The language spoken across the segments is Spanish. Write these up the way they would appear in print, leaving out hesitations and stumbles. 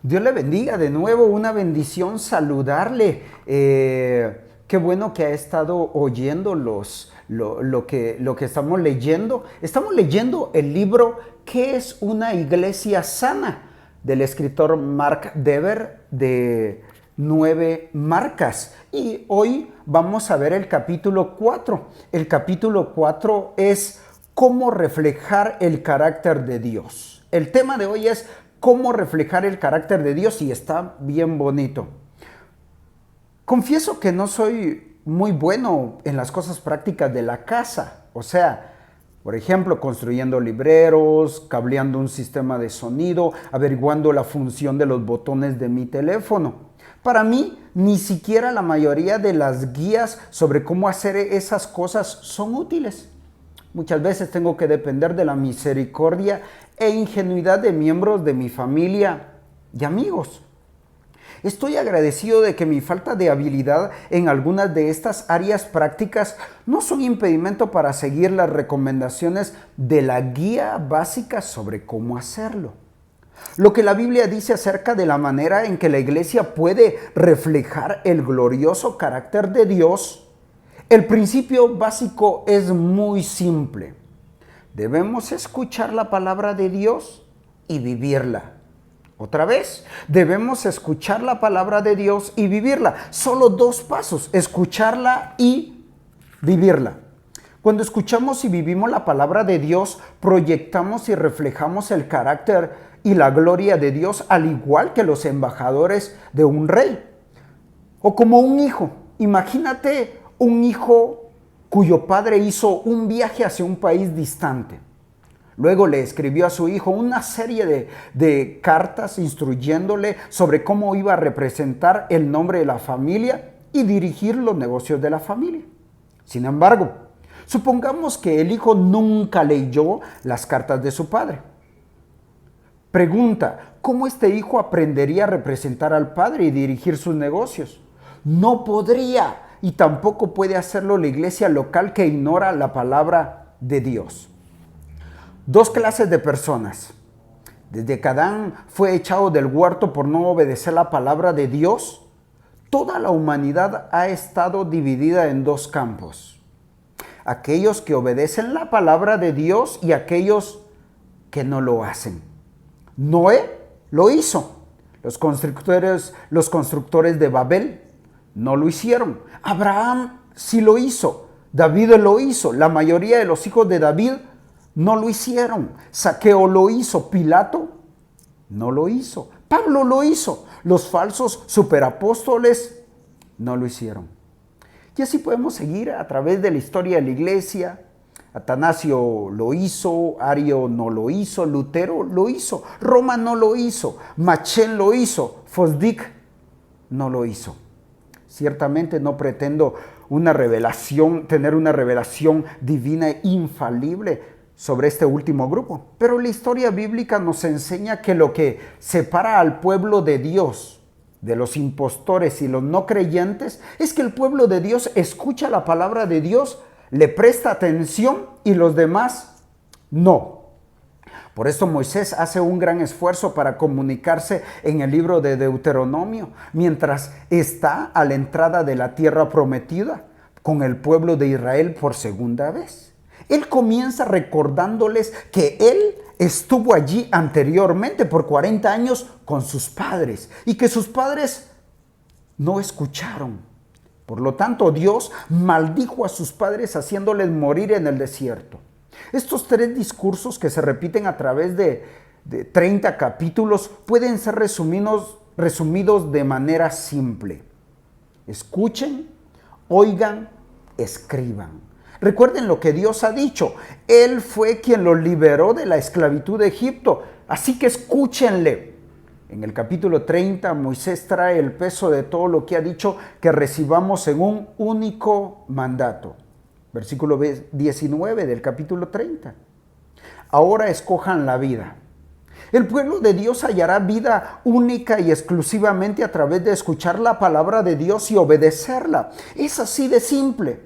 Dios le bendiga de nuevo, una bendición saludarle. Qué bueno que ha estado oyendo lo que estamos leyendo. Estamos leyendo el libro ¿Qué es una iglesia sana? Del escritor Mark Dever de 9 marcas. Y hoy vamos a ver el capítulo 4. El capítulo 4 es cómo reflejar el carácter de Dios. El tema de hoy es cómo reflejar el carácter de Dios y está bien bonito. Confieso que no soy muy bueno en las cosas prácticas de la casa. O sea, por ejemplo, construyendo libreros, cableando un sistema de sonido, averiguando la función de los botones de mi teléfono. Para mí, ni siquiera la mayoría de las guías sobre cómo hacer esas cosas son útiles. Muchas veces tengo que depender de la misericordia e ingenuidad de miembros de mi familia y amigos. Estoy agradecido de que mi falta de habilidad en algunas de estas áreas prácticas no son impedimento para seguir las recomendaciones de la guía básica sobre cómo hacerlo. Lo que la Biblia dice acerca de la manera en que la iglesia puede reflejar el glorioso carácter de Dios. El principio básico es muy simple. Debemos escuchar la palabra de Dios y vivirla. Otra vez, debemos escuchar la palabra de Dios y vivirla. Solo 2 pasos, escucharla y vivirla. Cuando escuchamos y vivimos la palabra de Dios, proyectamos y reflejamos el carácter y la gloria de Dios, al igual que los embajadores de un rey. O como un hijo. Imagínate un hijo cuyo padre hizo un viaje hacia un país distante. Luego le escribió a su hijo una serie de cartas instruyéndole sobre cómo iba a representar el nombre de la familia y dirigir los negocios de la familia. Sin embargo, supongamos que el hijo nunca leyó las cartas de su padre. Pregunta, ¿cómo este hijo aprendería a representar al padre y dirigir sus negocios? No podría. Y tampoco puede hacerlo la iglesia local que ignora la palabra de Dios. 2 clases de personas. Desde que Adán fue echado del huerto por no obedecer la palabra de Dios, toda la humanidad ha estado dividida en 2 campos. Aquellos que obedecen la palabra de Dios y aquellos que no lo hacen. Noé lo hizo. Los constructores de Babel no lo hicieron. Abraham sí lo hizo. David lo hizo. La mayoría de los hijos de David no lo hicieron. Zaqueo lo hizo. Pilato no lo hizo. Pablo lo hizo. Los falsos superapóstoles no lo hicieron. Y así podemos seguir a través de la historia de la iglesia. Atanasio lo hizo, Ario no lo hizo, Lutero lo hizo, Roma no lo hizo, Machen lo hizo, Fosdick no lo hizo. Ciertamente no pretendo tener una revelación divina e infalible sobre este último grupo. Pero la historia bíblica nos enseña que lo que separa al pueblo de Dios de los impostores y los no creyentes es que el pueblo de Dios escucha la palabra de Dios, le presta atención y los demás no. Por esto Moisés hace un gran esfuerzo para comunicarse en el libro de Deuteronomio, mientras está a la entrada de la tierra prometida con el pueblo de Israel por segunda vez. Él comienza recordándoles que él estuvo allí anteriormente por 40 años con sus padres y que sus padres no escucharon. Por lo tanto, Dios maldijo a sus padres haciéndoles morir en el desierto. Estos 3 discursos que se repiten a través de 30 capítulos pueden ser resumidos de manera simple. Escuchen, oigan, escriban. Recuerden lo que Dios ha dicho. Él fue quien los liberó de la esclavitud de Egipto. Así que escúchenle. En el capítulo 30, Moisés trae el peso de todo lo que ha dicho que recibamos en un único mandato. Versículo 19 del capítulo 30. Ahora escojan la vida. El pueblo de Dios hallará vida única y exclusivamente a través de escuchar la palabra de Dios y obedecerla. Es así de simple.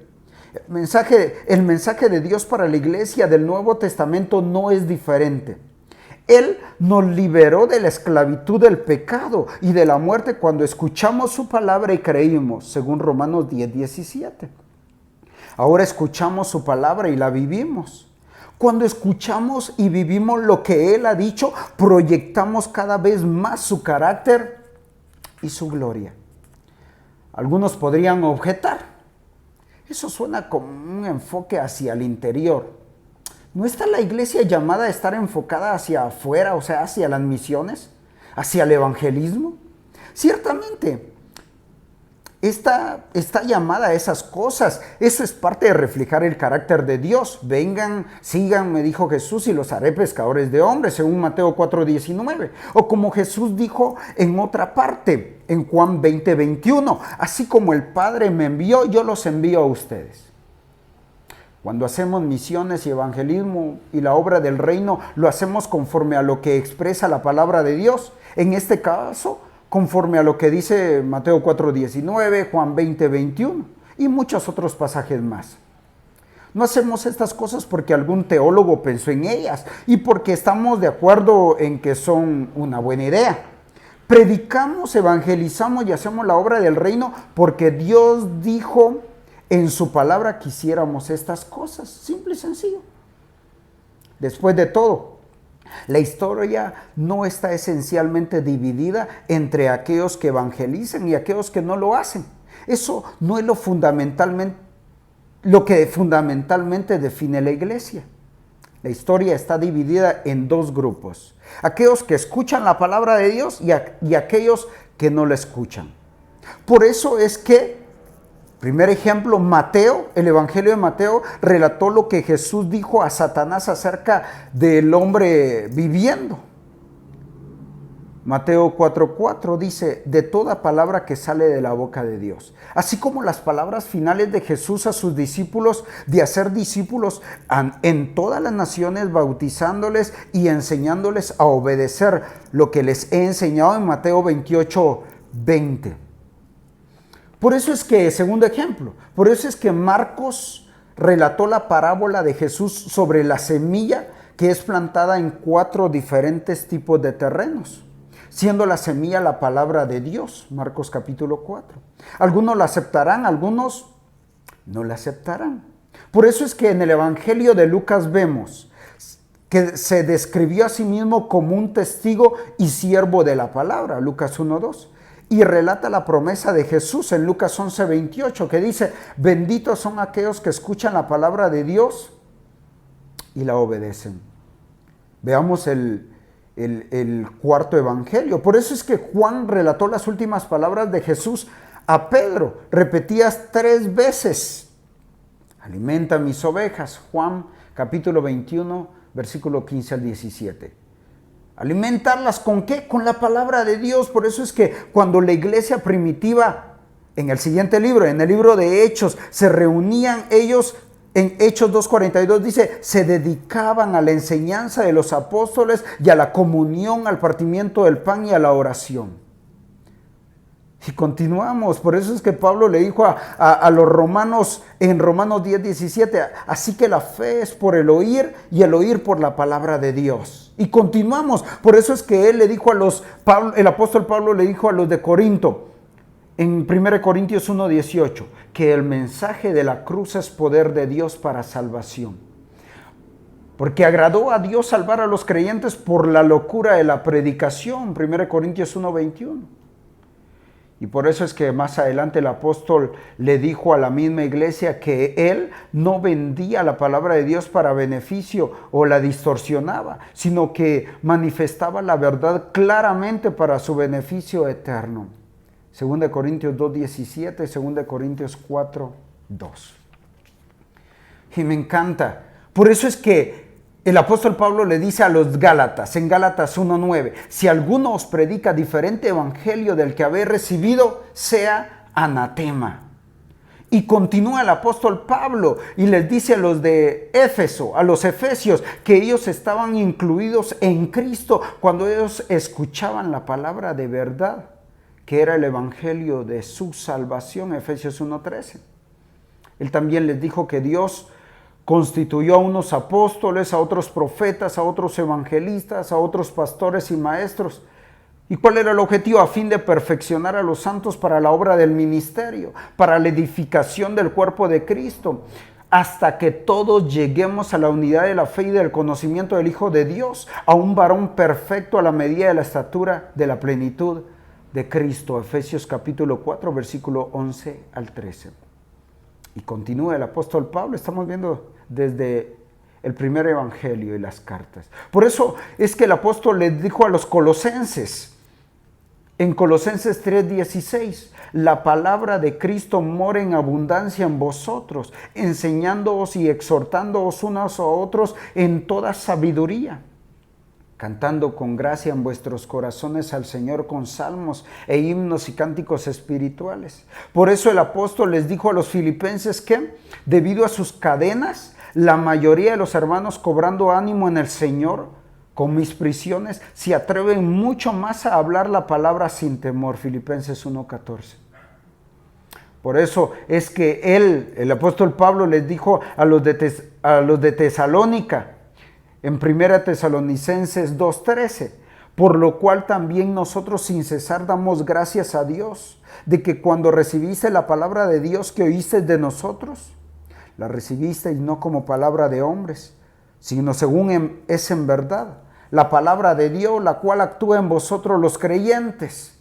El mensaje de Dios para la iglesia del Nuevo Testamento no es diferente. Él nos liberó de la esclavitud del pecado y de la muerte cuando escuchamos su palabra y creímos, según Romanos 10:17. Ahora escuchamos su palabra y la vivimos. Cuando escuchamos y vivimos lo que Él ha dicho, proyectamos cada vez más su carácter y su gloria. Algunos podrían objetar: eso suena como un enfoque hacia el interior. ¿No está la iglesia llamada a estar enfocada hacia afuera, o sea, hacia las misiones, hacia el evangelismo? Ciertamente, está llamada a esas cosas. Eso es parte de reflejar el carácter de Dios. Vengan, sigan, me dijo Jesús, y los haré pescadores de hombres, según Mateo 4:19. O como Jesús dijo en otra parte, en Juan 20:21, así como el Padre me envió, yo los envío a ustedes. Cuando hacemos misiones y evangelismo y la obra del reino, lo hacemos conforme a lo que expresa la palabra de Dios. En este caso, conforme a lo que dice Mateo 4:19, Juan 20:21 y muchos otros pasajes más. No hacemos estas cosas porque algún teólogo pensó en ellas y porque estamos de acuerdo en que son una buena idea. Predicamos, evangelizamos y hacemos la obra del reino porque Dios dijo en su palabra que hiciéramos estas cosas, simple y sencillo. Después de todo, la historia no está esencialmente dividida entre aquellos que evangelizan y aquellos que no lo hacen. Eso no es lo que fundamentalmente define la iglesia. La historia está dividida en dos grupos: aquellos que escuchan la palabra de Dios y aquellos que no la escuchan. Por eso es que, primer ejemplo, Mateo, el Evangelio de Mateo, relató lo que Jesús dijo a Satanás acerca del hombre viviendo. Mateo 4:4 dice: de toda palabra que sale de la boca de Dios. Así como las palabras finales de Jesús a sus discípulos de hacer discípulos en todas las naciones, bautizándoles y enseñándoles a obedecer lo que les he enseñado en Mateo 28:20. Por eso es que, segundo ejemplo, por eso es que Marcos relató la parábola de Jesús sobre la semilla que es plantada en 4 diferentes tipos de terrenos, siendo la semilla la palabra de Dios, Marcos capítulo 4. Algunos la aceptarán, algunos no la aceptarán. Por eso es que en el Evangelio de Lucas vemos que se describió a sí mismo como un testigo y siervo de la palabra, Lucas 1:2. Y relata la promesa de Jesús en Lucas 11:28, que dice: benditos son aquellos que escuchan la palabra de Dios y la obedecen. Veamos el cuarto evangelio. Por eso es que Juan relató las últimas palabras de Jesús a Pedro, repetidas 3 veces. Alimenta mis ovejas, Juan capítulo 21, versículo 15 al 17. ¿Alimentarlas con qué? Con la palabra de Dios. Por eso es que cuando la iglesia primitiva, en el siguiente libro, en el libro de Hechos, se reunían ellos, en Hechos 2:42 dice: se dedicaban a la enseñanza de los apóstoles y a la comunión, al partimiento del pan y a la oración. Y continuamos. Por eso es que Pablo le dijo a los romanos en Romanos 10:17: así que la fe es por el oír y el oír por la palabra de Dios. Y continuamos. Por eso es que él le dijo el apóstol Pablo le dijo a los de Corinto, en 1 Corintios 1:18, que el mensaje de la cruz es poder de Dios para salvación. Porque agradó a Dios salvar a los creyentes por la locura de la predicación, 1 Corintios 1:21. Y por eso es que más adelante el apóstol le dijo a la misma iglesia que él no vendía la palabra de Dios para beneficio o la distorsionaba, sino que manifestaba la verdad claramente para su beneficio eterno. 2 Corintios 2:17, 2 Corintios 4:2. Y me encanta. Por eso es que el apóstol Pablo le dice a los Gálatas, en Gálatas 1:9, si alguno os predica diferente evangelio del que habéis recibido, sea anatema. Y continúa el apóstol Pablo y les dice a los de Éfeso, a los efesios, que ellos estaban incluidos en Cristo cuando ellos escuchaban la palabra de verdad, que era el evangelio de su salvación, Efesios 1:13. Él también les dijo que Dios Constituyó a unos apóstoles, a otros profetas, a otros evangelistas, a otros pastores y maestros. ¿Y cuál era el objetivo? A fin de perfeccionar a los santos para la obra del ministerio, para la edificación del cuerpo de Cristo, hasta que todos lleguemos a la unidad de la fe y del conocimiento del Hijo de Dios, a un varón perfecto a la medida de la estatura de la plenitud de Cristo. Efesios capítulo 4, versículo 11 al 13. Y continúa el apóstol Pablo, estamos viendo desde el primer evangelio y las cartas. Por eso es que el apóstol les dijo a los colosenses, en Colosenses 3:16, la palabra de Cristo mora en abundancia en vosotros, enseñándoos y exhortándoos unos a otros en toda sabiduría, cantando con gracia en vuestros corazones al Señor con salmos e himnos y cánticos espirituales. Por eso el apóstol les dijo a los filipenses que, debido a sus cadenas, la mayoría de los hermanos, cobrando ánimo en el Señor, con mis prisiones, se atreven mucho más a hablar la palabra sin temor. Filipenses 1:14. Por eso es que el apóstol Pablo les dijo a los de Tesalónica, en 1 Tesalonicenses 2:13, por lo cual también nosotros sin cesar damos gracias a Dios, de que cuando recibiste la palabra de Dios que oíste de nosotros, la recibisteis no como palabra de hombres, sino según es en verdad, la palabra de Dios, la cual actúa en vosotros los creyentes.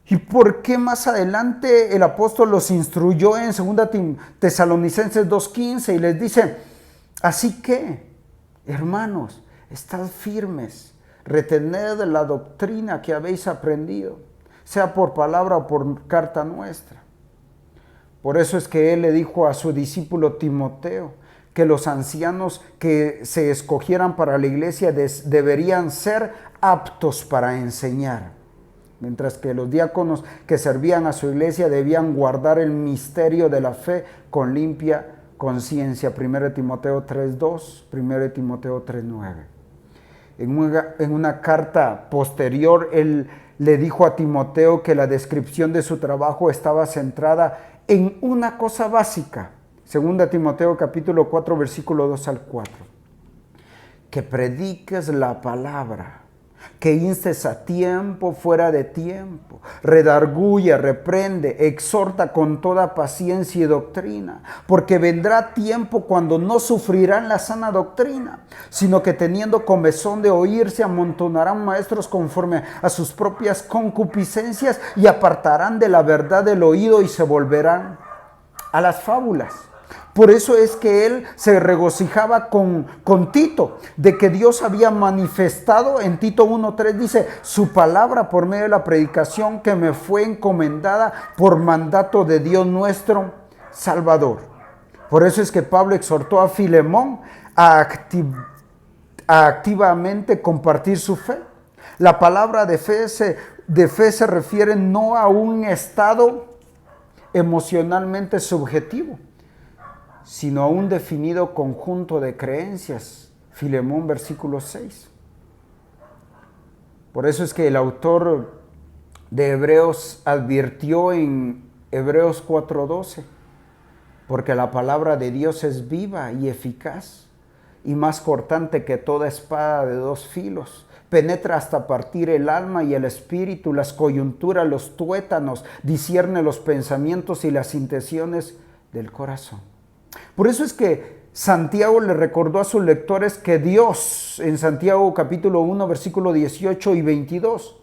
¿Y por qué más adelante el apóstol los instruyó en 2 Tesalonicenses 2:15 y les dice, así que, hermanos, estad firmes, retened la doctrina que habéis aprendido, sea por palabra o por carta nuestra? Por eso es que él le dijo a su discípulo Timoteo que los ancianos que se escogieran para la iglesia deberían ser aptos para enseñar, mientras que los diáconos que servían a su iglesia debían guardar el misterio de la fe con limpia conciencia. 1 Timoteo 3:2, 1 Timoteo 3:9. En una carta posterior, él le dijo a Timoteo que la descripción de su trabajo estaba centrada en una cosa básica. 2 Timoteo capítulo 4, versículo 2 al 4. Que prediques la palabra, que instes a tiempo, fuera de tiempo, redarguye, reprende, exhorta con toda paciencia y doctrina, porque vendrá tiempo cuando no sufrirán la sana doctrina, sino que teniendo comezón de oír, se amontonarán maestros conforme a sus propias concupiscencias y apartarán de la verdad el oído y se volverán a las fábulas. Por eso es que él se regocijaba con Tito, de que Dios había manifestado, en Tito 1:3 dice, su palabra por medio de la predicación que me fue encomendada por mandato de Dios nuestro Salvador. Por eso es que Pablo exhortó a Filemón a activamente compartir su fe. La palabra de fe se refiere no a un estado emocionalmente subjetivo, sino a un definido conjunto de creencias. Filemón, versículo 6. Por eso es que el autor de Hebreos advirtió en Hebreos 4:12, porque la palabra de Dios es viva y eficaz, y más cortante que toda espada de dos filos, penetra hasta partir el alma y el espíritu, las coyunturas, los tuétanos, discierne los pensamientos y las intenciones del corazón. Por eso es que Santiago le recordó a sus lectores que Dios, en Santiago capítulo 1, versículo 18 y 22,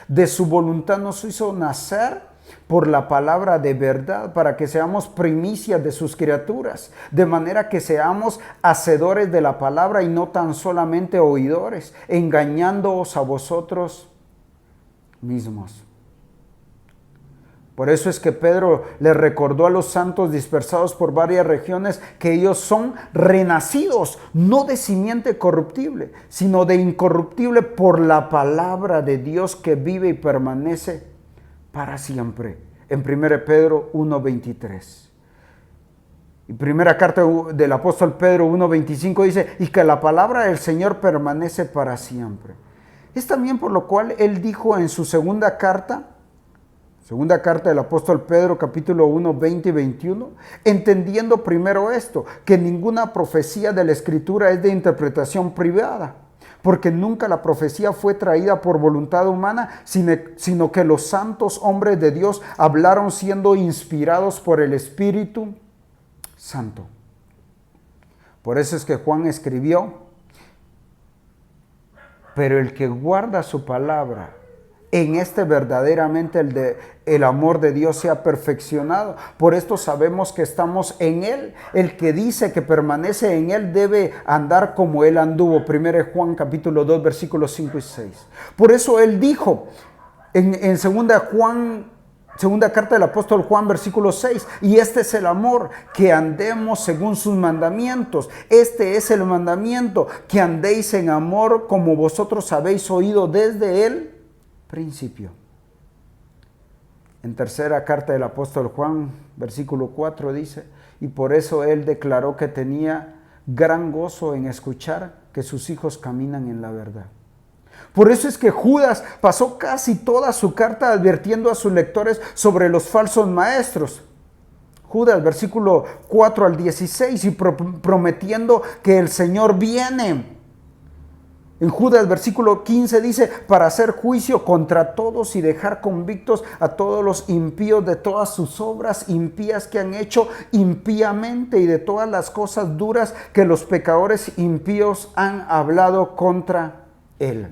de su voluntad nos hizo nacer por la palabra de verdad, para que seamos primicias de sus criaturas, de manera que seamos hacedores de la palabra y no tan solamente oidores, engañándoos a vosotros mismos. Por eso es que Pedro le recordó a los santos dispersados por varias regiones que ellos son renacidos, no de simiente corruptible, sino de incorruptible por la palabra de Dios que vive y permanece para siempre. En 1 Pedro 1:23. Y primera carta del apóstol Pedro 1:25 dice, y que la palabra del Señor permanece para siempre. Es también por lo cual él dijo en su segunda carta, Segunda carta del apóstol Pedro, capítulo 1, 20 y 21, entendiendo primero esto, que ninguna profecía de la Escritura es de interpretación privada, porque nunca la profecía fue traída por voluntad humana, sino que los santos hombres de Dios hablaron siendo inspirados por el Espíritu Santo. Por eso es que Juan escribió, pero el que guarda su palabra, en este verdaderamente el amor de Dios sea perfeccionado. Por esto sabemos que estamos en Él. El que dice que permanece en Él debe andar como Él anduvo. 1 Juan capítulo 2 versículos 5 y 6. Por eso Él dijo en segunda carta del apóstol Juan versículo 6, y este es el amor, que andemos según sus mandamientos. Este es el mandamiento, que andéis en amor como vosotros habéis oído desde Él principio. En tercera carta del apóstol Juan, versículo 4 dice, y por eso él declaró que tenía gran gozo en escuchar que sus hijos caminan en la verdad. Por eso es que Judas pasó casi toda su carta advirtiendo a sus lectores sobre los falsos maestros. Judas, versículo 4 al 16, y prometiendo que el Señor viene. En Judas, versículo 15 dice, para hacer juicio contra todos y dejar convictos a todos los impíos de todas sus obras impías que han hecho impíamente y de todas las cosas duras que los pecadores impíos han hablado contra él.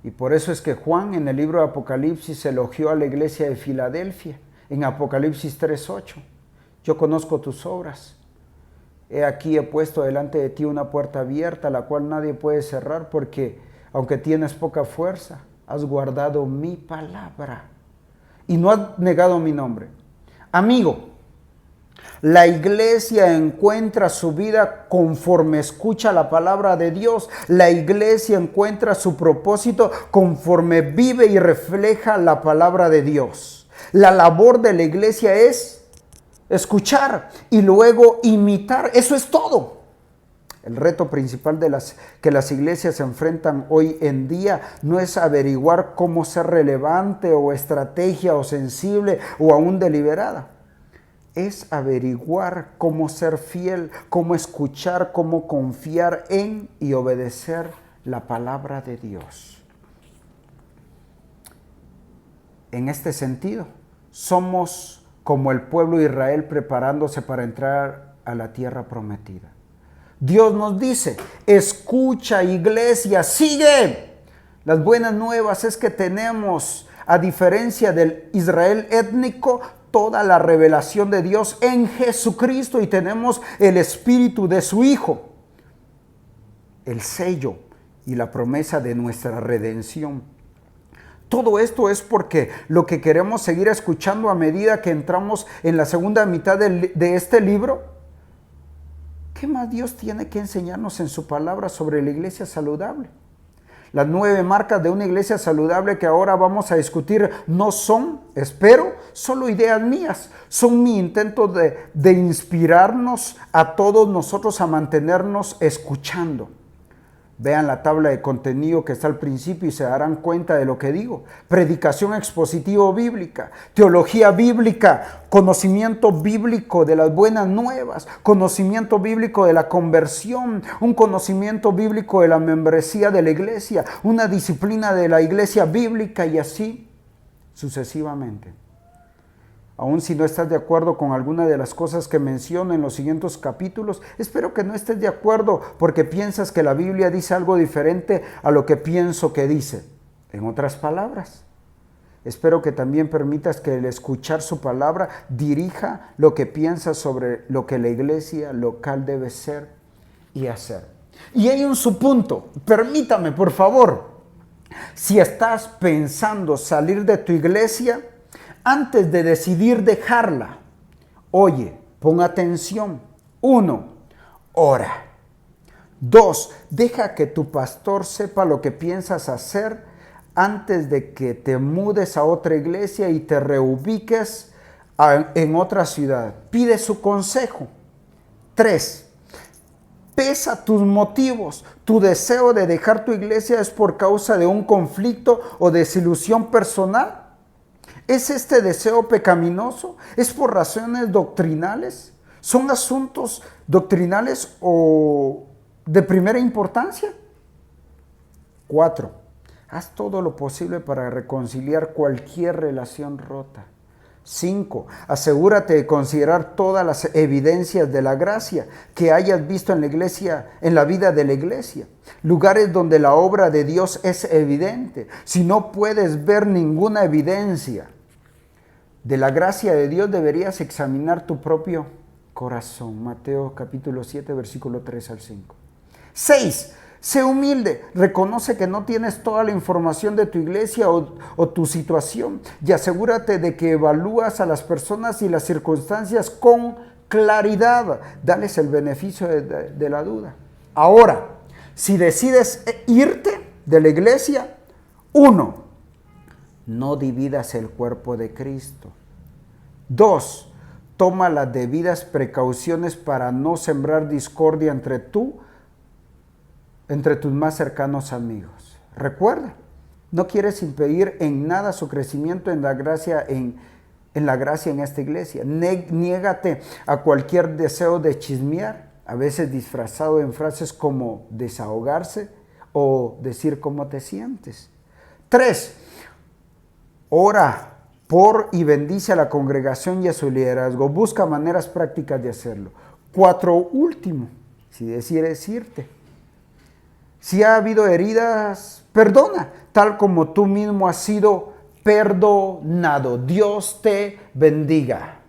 Y por eso es que Juan en el libro de Apocalipsis elogió a la iglesia de Filadelfia. En Apocalipsis 3:8, yo conozco tus obras. He aquí he puesto delante de ti una puerta abierta, la cual nadie puede cerrar, porque aunque tienes poca fuerza, has guardado mi palabra y no has negado mi nombre. Amigo, la iglesia encuentra su vida conforme escucha la palabra de Dios. La iglesia encuentra su propósito conforme vive y refleja la palabra de Dios. La labor de la iglesia es escuchar y luego imitar. Eso es todo. El reto principal que las iglesias se enfrentan hoy en día no es averiguar cómo ser relevante o estrategia o sensible o aún deliberada. Es averiguar cómo ser fiel, cómo escuchar, cómo confiar en y obedecer la palabra de Dios. En este sentido, somos como el pueblo de Israel preparándose para entrar a la tierra prometida. Dios nos dice, escucha iglesia, sigue. Las buenas nuevas es que tenemos, a diferencia del Israel étnico, toda la revelación de Dios en Jesucristo y tenemos el espíritu de su Hijo, el sello y la promesa de nuestra redención. Todo esto es porque lo que queremos seguir escuchando a medida que entramos en la segunda mitad de este libro, ¿qué más Dios tiene que enseñarnos en su palabra sobre la iglesia saludable? Las 9 marcas de una iglesia saludable que ahora vamos a discutir no son, espero, solo ideas mías. Son mi intento de inspirarnos a todos nosotros a mantenernos escuchando. Vean la tabla de contenido que está al principio y se darán cuenta de lo que digo. Predicación expositivo bíblica, teología bíblica, conocimiento bíblico de las buenas nuevas, conocimiento bíblico de la conversión, un conocimiento bíblico de la membresía de la iglesia, una disciplina de la iglesia bíblica y así sucesivamente. Aun si no estás de acuerdo con alguna de las cosas que menciono en los siguientes capítulos, espero que no estés de acuerdo porque piensas que la Biblia dice algo diferente a lo que pienso que dice. En otras palabras, espero que también permitas que el escuchar su palabra dirija lo que piensas sobre lo que la iglesia local debe ser y hacer. Y hay un subpunto, permítame por favor, si estás pensando salir de tu iglesia, antes de decidir dejarla, oye, pon atención. 1, ora. 2, deja que tu pastor sepa lo que piensas hacer antes de que te mudes a otra iglesia y te reubiques en otra ciudad. Pide su consejo. 3, Pesa tus motivos. Tu deseo de dejar tu iglesia es por causa de un conflicto o desilusión personal. ¿Es este deseo pecaminoso? ¿Es por razones doctrinales? ¿Son asuntos doctrinales o de primera importancia? 4. Haz todo lo posible para reconciliar cualquier relación rota. 5. Asegúrate de considerar todas las evidencias de la gracia que hayas visto en la iglesia, en la vida de la iglesia. Lugares donde la obra de Dios es evidente. Si no puedes ver ninguna evidencia de la gracia de Dios, deberías examinar tu propio corazón. Mateo capítulo 7, versículo 3 al 5. 6. Sé humilde, reconoce que no tienes toda la información de tu iglesia o tu situación y asegúrate de que evalúas a las personas y las circunstancias con claridad. Dales el beneficio de la duda. Ahora, si decides irte de la iglesia, 1. No dividas el cuerpo de Cristo. 2. Toma las debidas precauciones para no sembrar discordia entre tus más cercanos amigos. Recuerda, no quieres impedir en nada su crecimiento en la gracia en esta iglesia. Niégate a cualquier deseo de chismear, a veces disfrazado en frases como desahogarse o decir cómo te sientes. 3. Ora por y bendice a la congregación y a su liderazgo. Busca maneras prácticas de hacerlo. 4. Último, si decides irte. Si ha habido heridas, perdona, tal como tú mismo has sido perdonado. Dios te bendiga.